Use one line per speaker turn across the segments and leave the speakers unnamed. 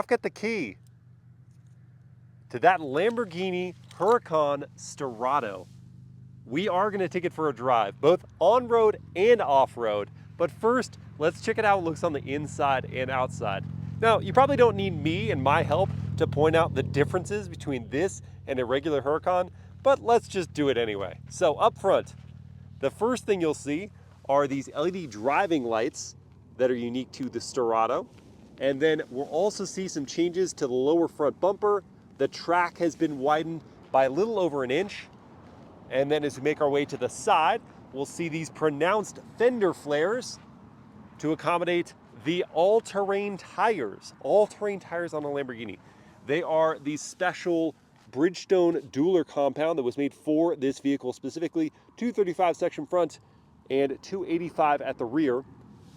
look at the key to that Lamborghini Huracan Sterrato. We are going to take it for a drive, both on-road and off-road. But first, let's check it out how it looks on the inside and outside. Now, you probably don't need me and my help to point out the differences between this and a regular Huracan, but let's just do it anyway. So up front, the first thing you'll see are these LED driving lights that are unique to the Sterrato. And then we'll also see some changes to the lower front bumper. The track has been widened by a little over an inch. And then as we make our way to the side, we'll see these pronounced fender flares to accommodate the all-terrain tires. All-terrain tires on a Lamborghini. They are the special Bridgestone Dueler compound that was made for this vehicle specifically. 235 section front and 285 at the rear.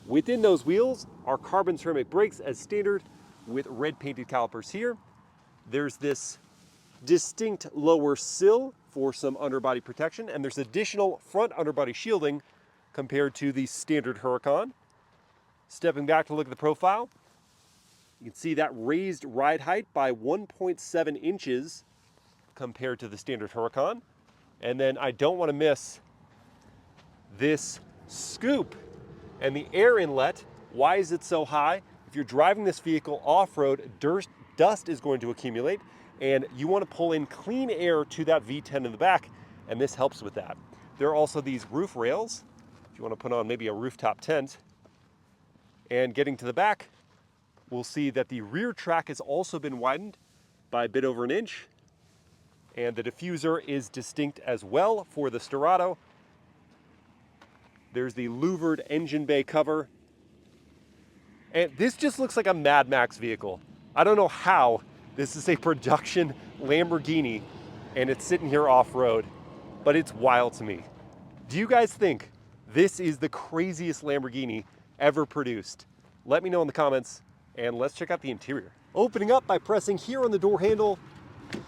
Within those wheels are carbon ceramic brakes as standard with red painted calipers here. There's this distinct lower sill for some underbody protection, and there's additional front underbody shielding compared to the standard Huracan. Stepping back to look at the profile, you can see that raised ride height by 1.7 inches compared to the standard Huracan. And then I don't want to miss this scoop and the air inlet. Why is it so high? If you're driving this vehicle off-road, dust is going to accumulate, and you want to pull in clean air to that V10 in the back, and this helps with that. There are also these roof rails, if you want to put on maybe a rooftop tent. And getting to the back, we'll see that the rear track has also been widened by a bit over an inch, and the diffuser is distinct as well for the Sterrato. There's the louvered engine bay cover. And this just looks like a Mad Max vehicle. I don't know how this is a production Lamborghini and it's sitting here off-road, but it's wild to me. Do you guys think this is the craziest Lamborghini ever produced? Let me know in the comments, and let's check out the interior. Opening up by pressing here on the door handle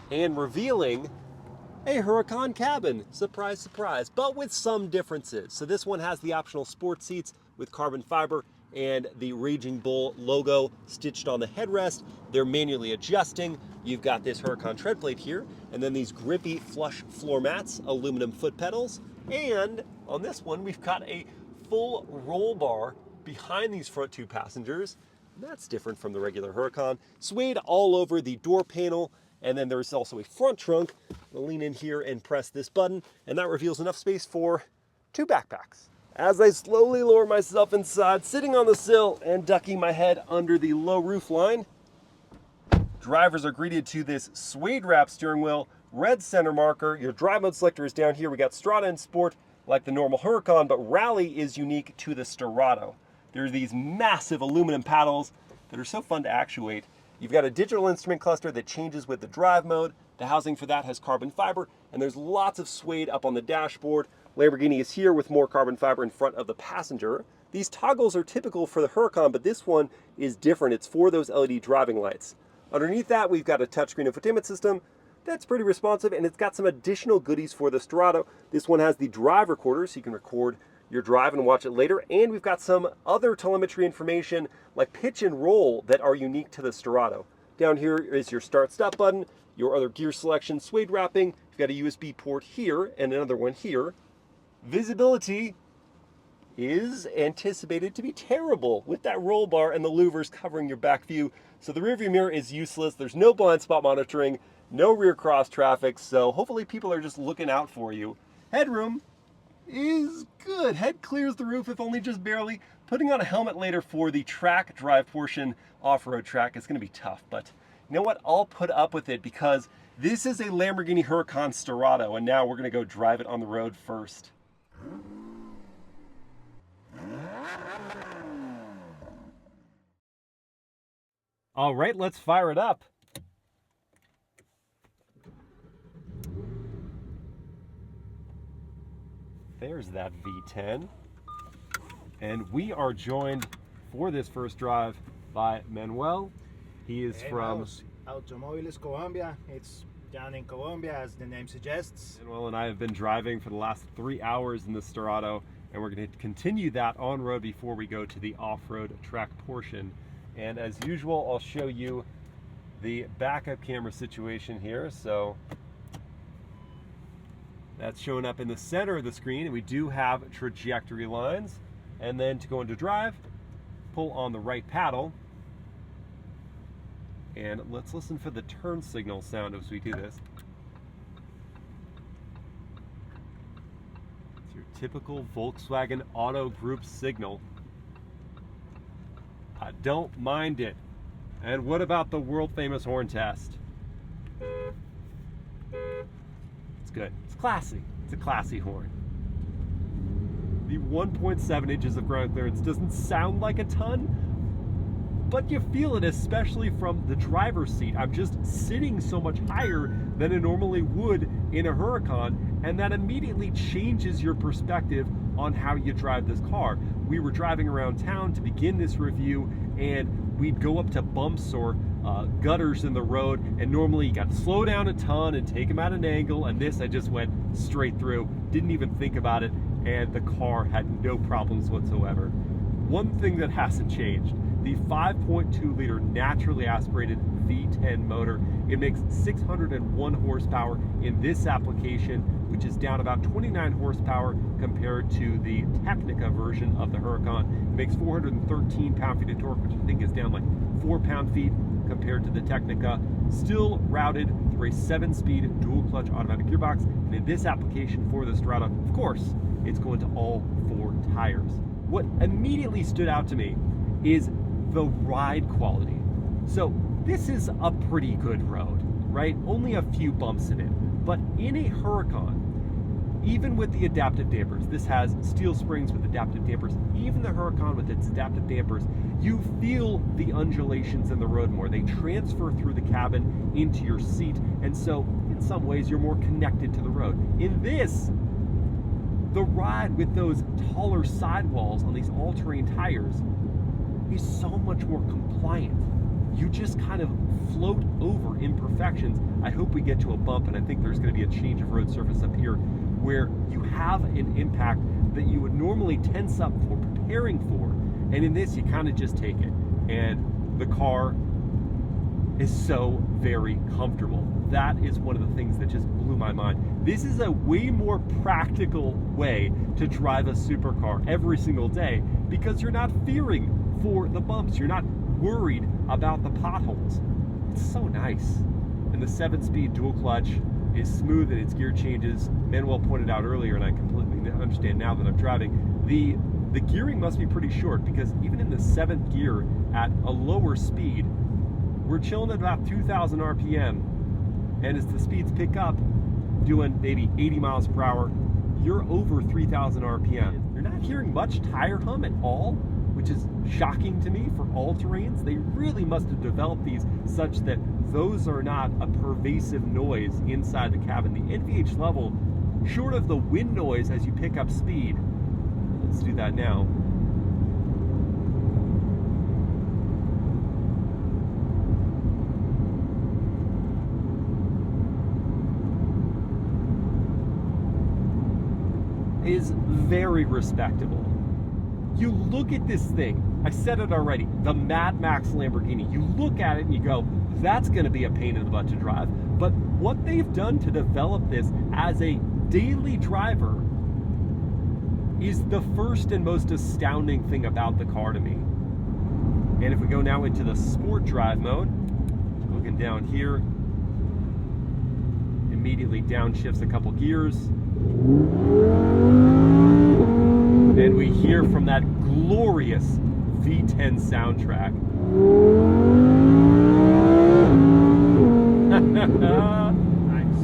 and revealing a Huracan cabin. Surprise, surprise, but with some differences. So this one has the optional sport seats with carbon fiber and the Raging Bull logo stitched on the headrest. They're manually adjusting. You've got this Huracan tread plate here, and then these grippy flush floor mats, aluminum foot pedals, and on this one, we've got a full roll bar behind these front two passengers. That's different from the regular Huracan. Suede all over the door panel, and then there's also a front trunk. I'll lean in here and press this button, and that reveals enough space for 2 backpacks. As I slowly lower myself inside, sitting on the sill and ducking my head under the low roof line, drivers are greeted to this suede wrap steering wheel, red center marker. Your drive mode selector is down here. We got Strata and Sport like the normal Huracan, but Rally is unique to the Sterrato. There are these massive aluminum paddles that are so fun to actuate. You've got a digital instrument cluster that changes with the drive mode. The housing for that has carbon fiber, and there's lots of suede up on the dashboard. Lamborghini is here with more carbon fiber in front of the passenger. These toggles are typical for the Huracan, but this one is different. It's for those LED driving lights. Underneath that, we've got a touchscreen infotainment system that's pretty responsive, and it's got some additional goodies for the Sterrato. This one has the drive recorder, so you can record your drive and watch it later. And we've got some other telemetry information like pitch and roll that are unique to the Sterrato. Down here is your start-stop button, your other gear selection, suede wrapping. You've got a USB port here and another one here. Visibility is anticipated to be terrible with that roll bar and the louvers covering your back view. So the rearview mirror is useless. There's no blind spot monitoring, no rear cross traffic. So hopefully people are just looking out for you. Headroom is good. Head clears the roof, if only just barely. Putting on a helmet later for the track drive portion, off-road track, is going to be tough. But you know what? I'll put up with it because this is a Lamborghini Huracan Sterrato, and now we're going to go drive it on the road first. All right, let's fire it up. There's that V10. And we are joined for this first drive by Manuel. He is from
Automobiles Colombia. It's down in Colombia, as the name suggests.
Manuel and I have been driving for the last 3 hours in the Sterrato, and we're going to continue that on road before we go to the off-road track portion. And as usual, I'll show you the backup camera situation here. So that's showing up in the center of the screen, and we do have trajectory lines. And then to go into drive, pull on the right paddle. And let's listen for the turn signal sound as we do this. It's your typical Volkswagen Auto Group signal. I don't mind it. And what about the world famous horn test? It's good. It's classy. It's a classy horn. The 1.7 inches of ground clearance doesn't sound like a ton, but you feel it, especially from the driver's seat. I'm just sitting so much higher than I normally would in a Huracan, and that immediately changes your perspective on how you drive this car. We were driving around town to begin this review, and we'd go up to bumps or gutters in the road, and normally you got to slow down a ton and take them at an angle, and this I just went straight through, didn't even think about it, and the car had no problems whatsoever. One thing that hasn't changed, the 5.2 liter naturally aspirated V10 motor. It makes 601 horsepower in this application, which is down about 29 horsepower compared to the Technica version of the Huracan. It makes 413 pound-feet of torque, which I think is down like 4 pound-feet compared to the Technica. Still routed through a 7-speed dual-clutch automatic gearbox, and in this application for the Sterrato, of course, it's going to all 4 tires. What immediately stood out to me is the ride quality. So this is a pretty good road, right? Only a few bumps in it. But in a Huracan, even with the adaptive dampers, this has steel springs with adaptive dampers, even the Huracan with its adaptive dampers, you feel the undulations in the road more. They transfer through the cabin into your seat, and so in some ways you're more connected to the road. In this, the ride with those taller sidewalls on these all-terrain tires is so much more compliant. You just kind of float over imperfections. I hope we get to a bump, and I think there's going to be a change of road surface up here where you have an impact that you would normally tense up for, preparing for, and in this you kind of just take it, and the car is so very comfortable. That is one of the things that just blew my mind. This is a way more practical way to drive a supercar every single day because you're not fearing for the bumps. You're not worried about the potholes. It's so nice. And the 7-speed dual clutch is smooth in its gear changes. Manuel pointed out earlier, and I completely understand now that I'm driving, the gearing must be pretty short because even in the 7th gear at a lower speed, we're chilling at about 2,000 RPM. And as the speeds pick up, doing maybe 80 miles per hour, you're over 3,000 RPM. You're not hearing much tire hum at all, which is shocking to me for all terrains. They really must have developed these such that those are not a pervasive noise inside the cabin. The NVH level, short of the wind noise as you pick up speed, let's do that now, is very respectable. You look at this thing, I said it already, the Mad Max Lamborghini. You look at it and you go, that's going to be a pain in the butt to drive. But what they've done to develop this as a daily driver is the first and most astounding thing about the car to me. And if we go now into the sport drive mode, looking down here, immediately downshifts a couple gears. And we hear from that glorious V10 soundtrack.
Nice.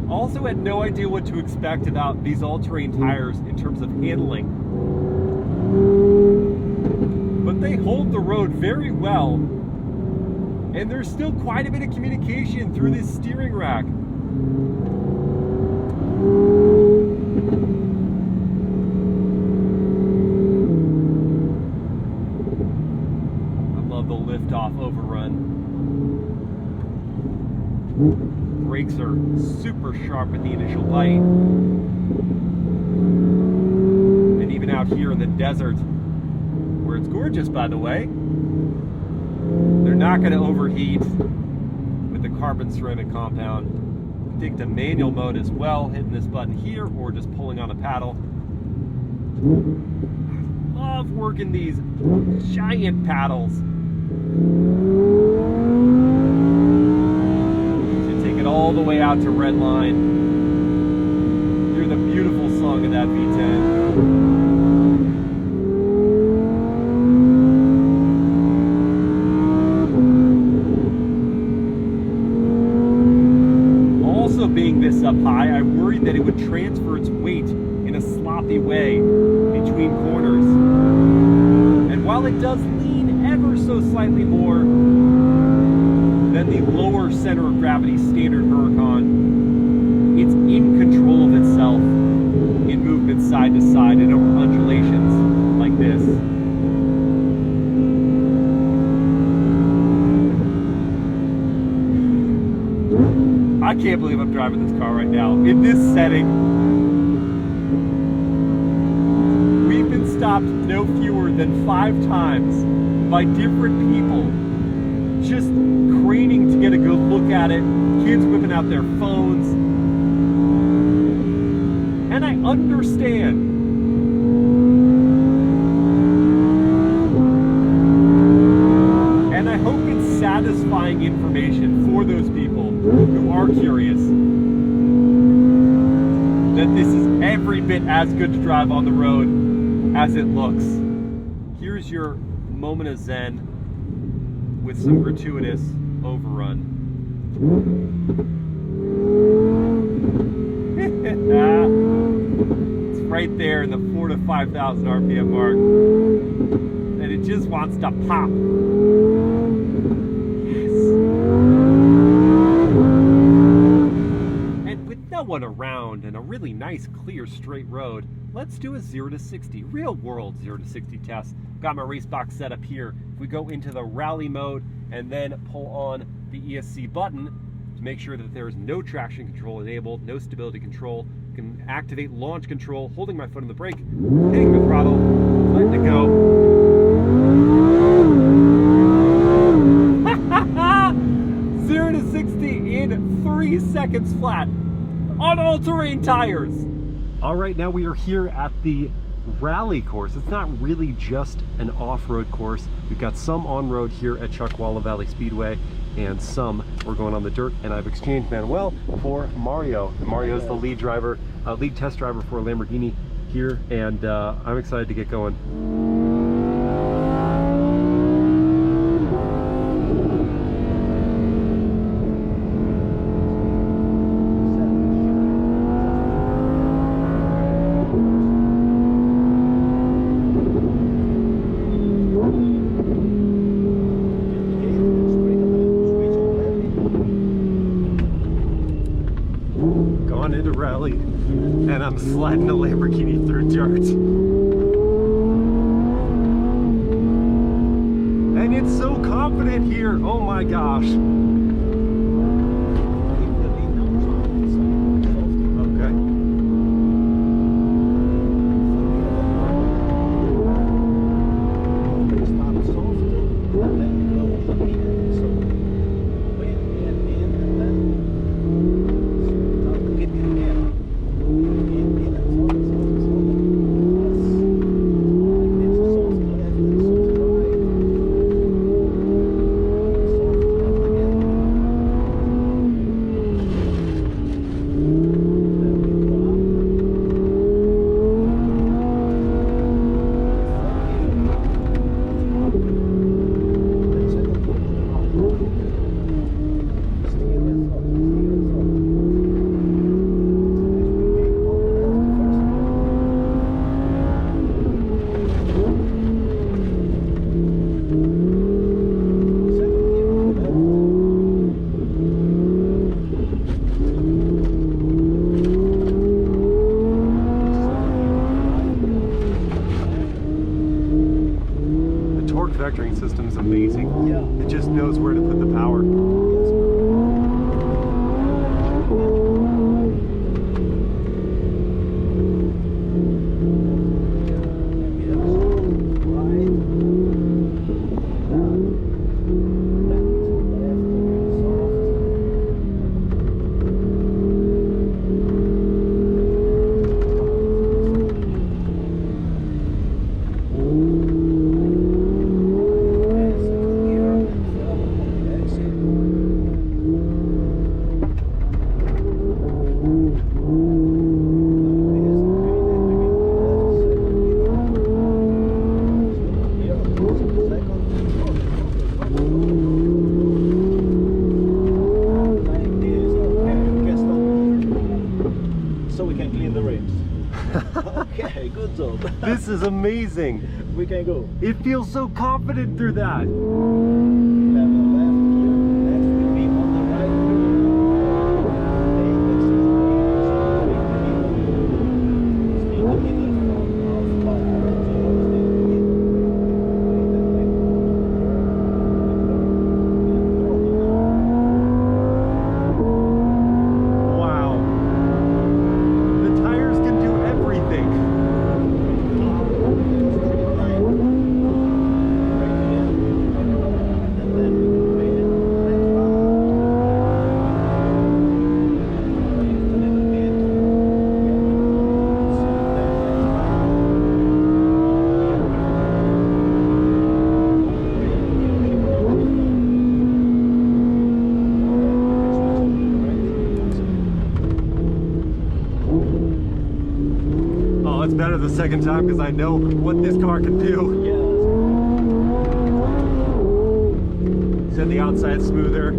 Also had no idea what to expect about these all-terrain tires in terms of handling. But they hold the road very well. And there's still quite a bit of communication through this steering rack. I love the lift-off overrun. Brakes are super sharp at the initial light. And even out here in the desert, where it's gorgeous, by the way. They're not going to overheat with the carbon ceramic compound. You can take the manual mode as well, hitting this button here, or just pulling on a paddle. Love working these giant paddles. So take it all the way out to red line. Hear the beautiful song of that V10. Also being this up high, I worried that it would transfer its weight in a sloppy way between corners. And while it does lean ever so slightly more than the lower center of gravity standard Huracan, it's in control of itself in movement side to side and over undulations like this. I can't believe I'm driving this car right now. In this setting, we've been stopped no fewer than 5 times by different people just craning to get a good look at it, kids whipping out their phones. And I understand. And I hope it's satisfying information for those people who are curious that this is every bit as good to drive on the road as it looks. Here's your moment of zen with some gratuitous overrun. It's right there in the 4,000 to 5,000 RPM mark, and it just wants to pop. Yes. And with no one around and a really nice, clear, straight road, let's do a 0 to 60, real world 0 to 60 test. Got my race box set up here. We go into the rally mode and then pull on the ESC button to make sure that there is no traction control enabled, no stability control. You can activate launch control, holding my foot on the brake, hitting the throttle, letting it go. 0 to 60 in 3 seconds flat on all-terrain tires. All right, now we are here at the rally course. It's not really just an off-road course. We've got some on-road here at Chuckwalla Valley Speedway, and some we're going on the dirt, and I've exchanged Manuel for Mario. And Mario's the lead driver, lead test driver for Lamborghini here, and I'm excited to get going. Into rally, and I'm sliding a Lamborghini through dirt, and it's so confident here. Oh my gosh. Vectoring system is amazing. Yeah. It just knows where to put the power. is amazing.
We can go.
It feels so confident through that. Better the second time because I know what this car can do. Yeah. Said the outside smoother.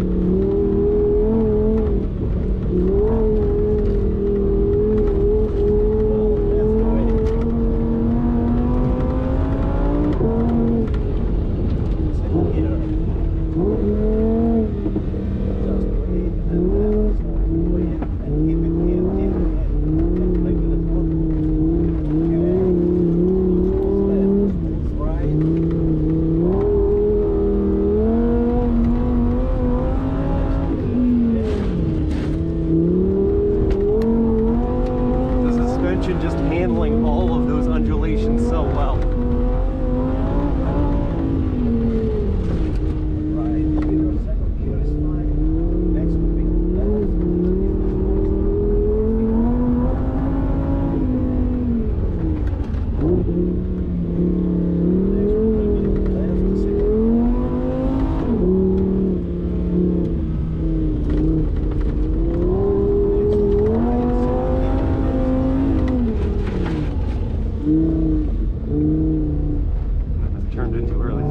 Just handling all of those undulations so well. Turned in too early.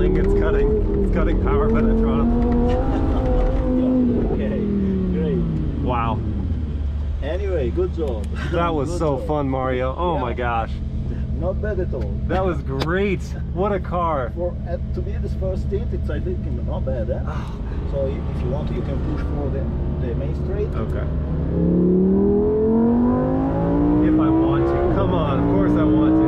It's cutting power, but I throttle.
Okay, great.
Wow.
Anyway, good job.
That was
Good
so
job.
fun, Mario. Oh
Yeah.
my gosh.
Not bad at all.
That was great. What a car.
For to be this first stint, it's I think not bad. Eh? So if you want, you can push for the main straight.
Okay. If I want to. Come on, of course I want to.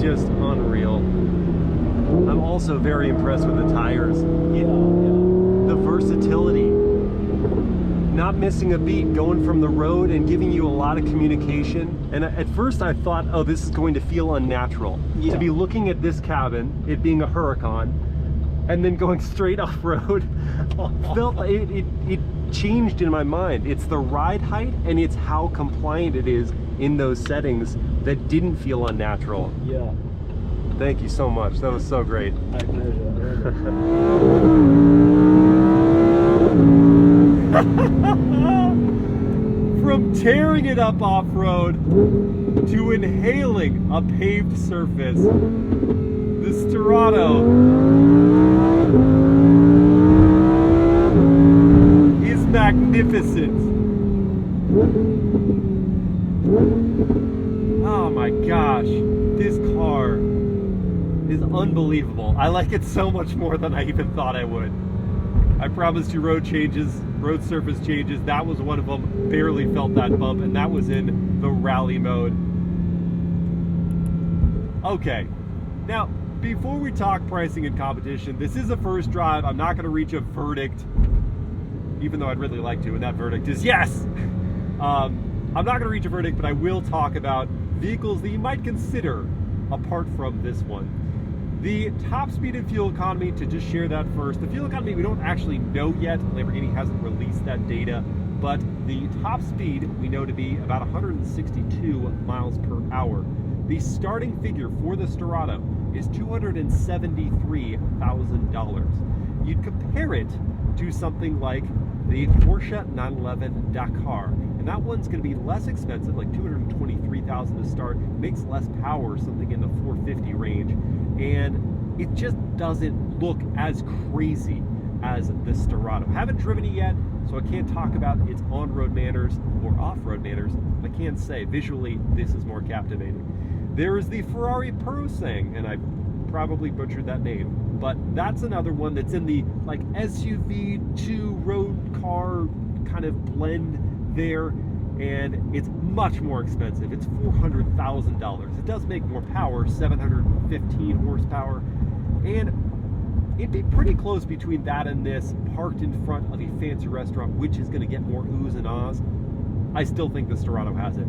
Just unreal. I'm also very impressed with the tires.
Yeah.
The versatility. Not missing a beat, going from the road and giving you a lot of communication. And at first I thought, oh, this is going to feel unnatural.
Yeah.
To be looking at this cabin, it being a Huracan, and then going straight off-road, felt it changed in my mind. It's the ride height and it's how compliant it is in those settings that didn't feel unnatural.
Yeah.
Thank you so much. That was so great.
My pleasure.
From tearing it up off-road to inhaling a paved surface, the Sterrato is magnificent. Oh my gosh, this car is unbelievable. I like it so much more than I even thought I would. I promised you road changes. road surface changes. That was one of them. Barely felt that bump, and that was in the rally mode. Okay, now before we talk pricing and competition, this is a first drive. I'm not going to reach a verdict, even though I'd really like to, and that verdict is yes. I'm not going to reach a verdict, but I will talk about vehicles that you might consider apart from this one. The top speed and fuel economy, to just share that first. The fuel economy we don't actually know yet. Lamborghini hasn't released that data, but the top speed we know to be about 162 miles per hour. The starting figure for the Sterrato is $273,000. You'd compare it to something like the Porsche 911 Dakar, and that one's going to be less expensive, like $223,000 to start, makes less power, something in the 450 range, and it just doesn't look as crazy as the Sterrato. Haven't driven it yet, so I can't talk about its on-road manners or off-road manners. I can say visually this is more captivating. There is the POV, and I probably butchered that name, but that's another one that's in the like SUV to road car kind of blend there, and it's much more expensive. It's $400,000. It does make more power, 715 horsepower, and it'd be pretty close between that and this, parked in front of a fancy restaurant, which is going to get more oohs and ahs. I still think the Sterrato has it.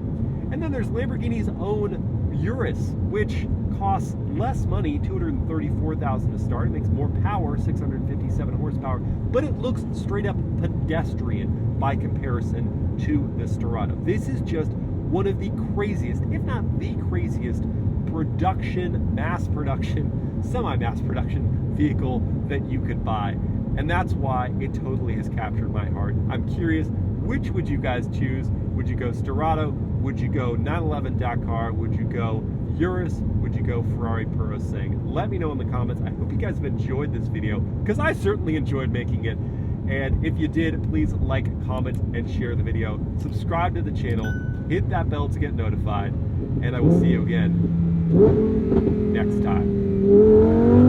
And then there's Lamborghini's own Urus, which costs less money, $234,000 to start. It makes more power, 657 horsepower, but it looks straight up pedestrian by comparison to the Sterrato. This is just one of the craziest, if not the craziest, mass production, semi-mass production vehicle that you could buy. And that's why it totally has captured my heart. I'm curious, which would you guys choose? Would you go Sterrato? Would you go 911 Dakar? Would you go Urus? Would you go POV? Let me know in the comments. I hope you guys have enjoyed this video, because I certainly enjoyed making it. And if you did, please like, comment, and share the video. Subscribe to the channel. Hit that bell to get notified. And I will see you again next time.